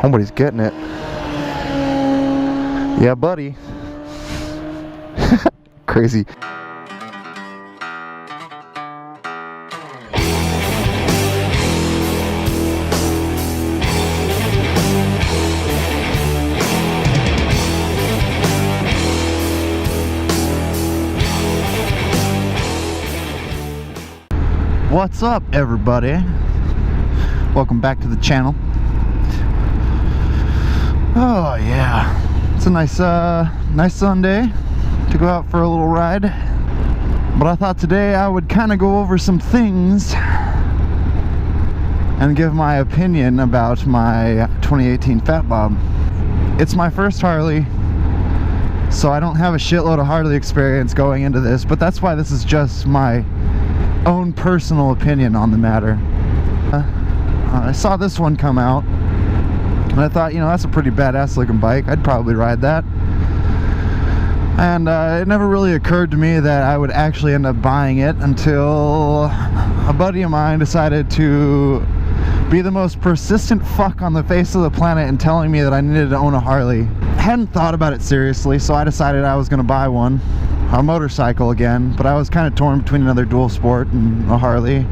Nobody's getting it. Yeah, buddy. Crazy. What's up, everybody? Welcome back to the channel. Oh yeah, it's a nice Sunday to go out for a little ride. But I thought today I would kind of go over some things and give my opinion about my 2018 Fat Bob. It's my first Harley, so I don't have a shitload of Harley experience going into this, but that's why this is just my own personal opinion on the matter. I saw this one come out and I thought, you know, that's a pretty badass looking bike. I'd probably ride that. And it never really occurred to me that I would actually end up buying it until a buddy of mine decided to be the most persistent fuck on the face of the planet and telling me that I needed to own a Harley. I hadn't thought about it seriously, so I decided I was going to buy one. A motorcycle again, but I was kind of torn between another dual sport and a Harley.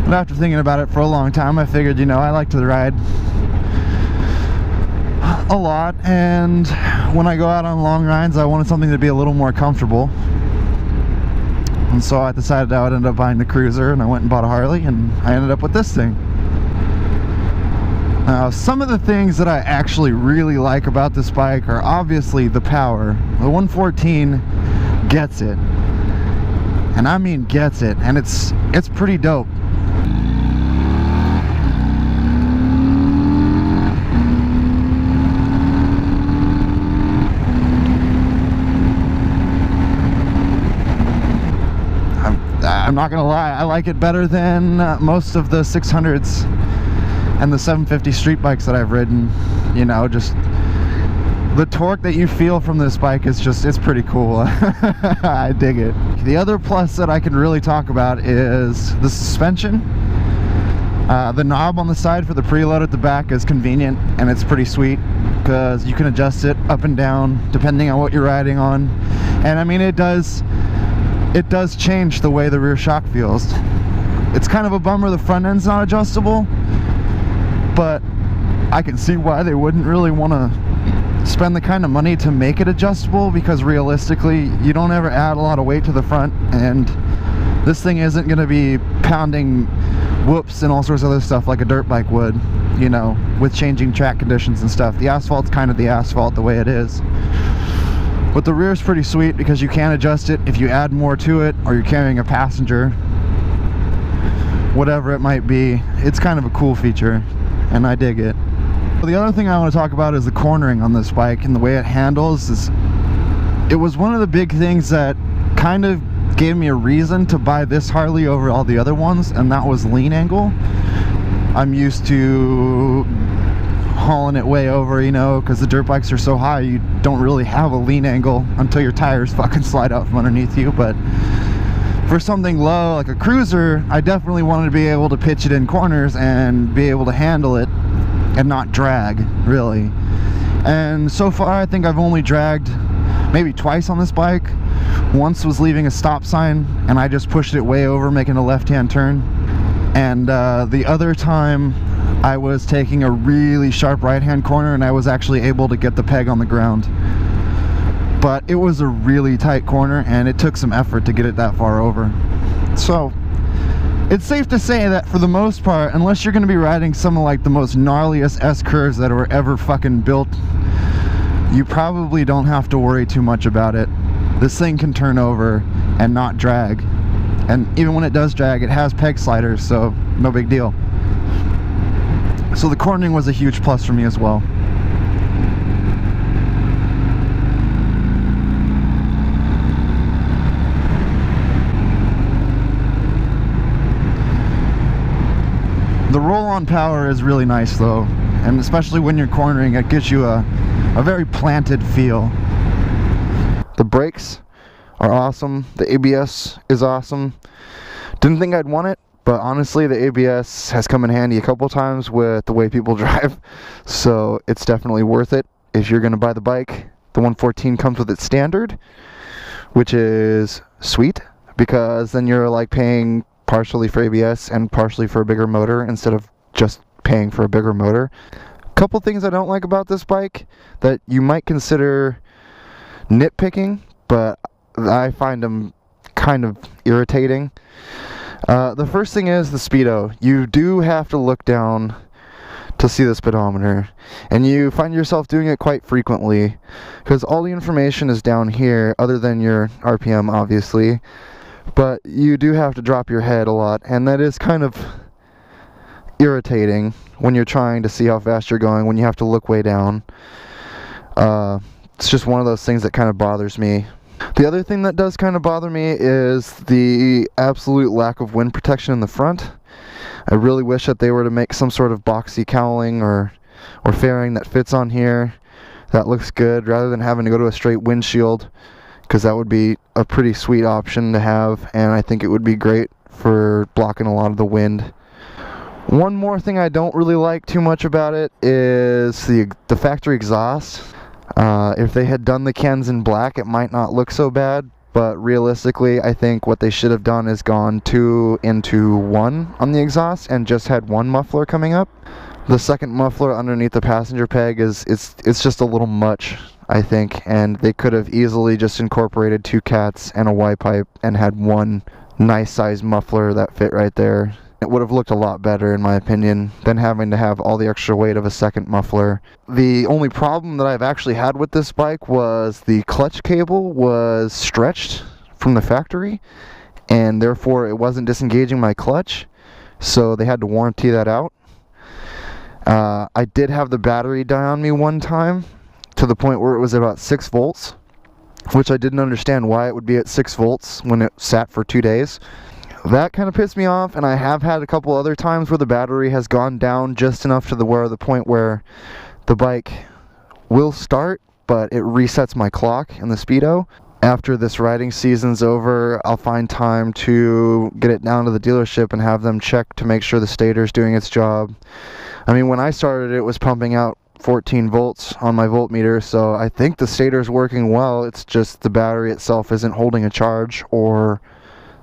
But after thinking about it for a long time, I figured, you know, I like to ride a lot, and when I go out on long rides, I wanted something to be a little more comfortable. And so I decided I would end up buying the Cruiser, and I went and bought a Harley, and I ended up with this thing. Now, some of the things that I actually really like about this bike are obviously the power. The 114 gets it, and I mean gets it, and it's pretty dope. I'm not gonna lie, I like it better than most of the 600s and the 750 street bikes that I've ridden. You know, just the torque that you feel from this bike is just, it's pretty cool. I dig it. The other plus that I can really talk about is the suspension. The knob on the side for the preload at the back is convenient, and it's pretty sweet because you can adjust it up and down depending on what you're riding on. And I mean, it does change the way the rear shock feels. It's kind of a bummer the front end's not adjustable, but I can see why they wouldn't really want to spend the kind of money to make it adjustable, because realistically you don't ever add a lot of weight to the front, and this thing isn't going to be pounding whoops and all sorts of other stuff like a dirt bike would, you know, with changing track conditions and stuff. The asphalt's kind of the asphalt the way it is. But the rear is pretty sweet because you can adjust it if you add more to it, or you're carrying a passenger, whatever it might be. It's kind of a cool feature, and I dig it. The other thing I want to talk about is the cornering on this bike and the way it handles. It was one of the big things that kind of gave me a reason to buy this Harley over all the other ones, and that was lean angle. I'm used to hauling it way over, you know, because the dirt bikes are so high, you don't really have a lean angle until your tires fucking slide out from underneath you. But for something low like a Cruiser, I definitely wanted to be able to pitch it in corners and be able to handle it and not drag, really. And so far I think I've only dragged maybe twice on this bike. Once was leaving a stop sign and I just pushed it way over making a left-hand turn, and the other time I was taking a really sharp right-hand corner and I was actually able to get the peg on the ground. But it was a really tight corner and it took some effort to get it that far over. So it's safe to say that for the most part, unless you're going to be riding some of like the most gnarliest S-curves that were ever fucking built, you probably don't have to worry too much about it. This thing can turn over and not drag. And even when it does drag, it has peg sliders, so no big deal. So the cornering was a huge plus for me as well. The roll-on power is really nice though, and especially when you're cornering, it gives you a very planted feel. The brakes are awesome. The ABS is awesome. Didn't think I'd want it, but honestly the ABS has come in handy a couple times with the way people drive, so it's definitely worth it if you're going to buy the bike. The 114 comes with its standard, which is sweet, because then you're like paying partially for ABS and partially for a bigger motor instead of just paying for a bigger motor. Couple things I don't like about this bike that you might consider nitpicking, but I find them kind of irritating. The first thing is the speedo. You do have to look down to see the speedometer, and you find yourself doing it quite frequently because all the information is down here other than your RPM obviously, but you do have to drop your head a lot, and that is kind of irritating when you're trying to see how fast you're going when you have to look way down. It's just one of those things that kind of bothers me. The other thing that does kind of bother me is the absolute lack of wind protection in the front. I really wish that they were to make some sort of boxy cowling or fairing that fits on here that looks good, rather than having to go to a straight windshield, because that would be a pretty sweet option to have, and I think it would be great for blocking a lot of the wind. One more thing I don't really like too much about it is the factory exhaust. If they had done the cans in black, it might not look so bad, but realistically I think what they should have done is gone 2 into 1 on the exhaust and just had one muffler coming up. The second muffler underneath the passenger peg it's just a little much, I think, and they could have easily just incorporated 2 cats and a Y pipe and had one nice size muffler that fit right there. It would have looked a lot better in my opinion than having to have all the extra weight of a second muffler. The only problem that I've actually had with this bike was the clutch cable was stretched from the factory, and therefore it wasn't disengaging my clutch, so they had to warranty that out. I did have the battery die on me one time to the point where it was about 6 volts, which I didn't understand why it would be at 6 volts when it sat for 2 days. That kind of pissed me off, and I have had a couple other times where the battery has gone down just enough to the point where the bike will start, but it resets my clock in the speedo. After this riding season's over, I'll find time to get it down to the dealership and have them check to make sure the stator's doing its job. I mean, when I started, it was pumping out 14 volts on my voltmeter, so I think the stator's working well. It's just the battery itself isn't holding a charge or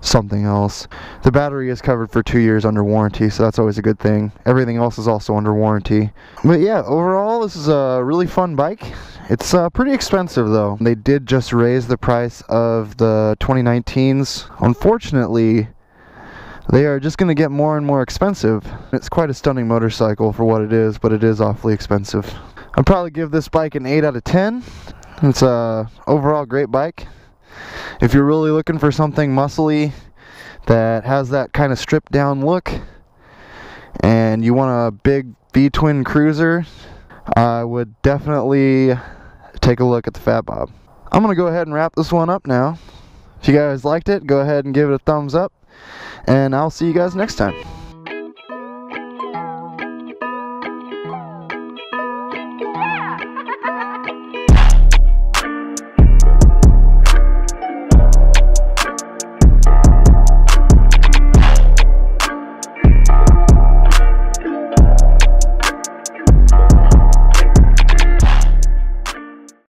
something else. The battery is covered for 2 years under warranty, so that's always a good thing. Everything else is also under warranty. But yeah, overall this is a really fun bike. It's pretty expensive though. They did just raise the price of the 2019s. Unfortunately, they are just going to get more and more expensive. It's quite a stunning motorcycle for what it is, but it is awfully expensive. I'd probably give this bike an 8 out of 10. It's a overall great bike. If you're really looking for something muscly that has that kind of stripped down look and you want a big V-twin cruiser, I would definitely take a look at the Fat Bob. I'm going to go ahead and wrap this one up now. If you guys liked it, go ahead and give it a thumbs up, and I'll see you guys next time.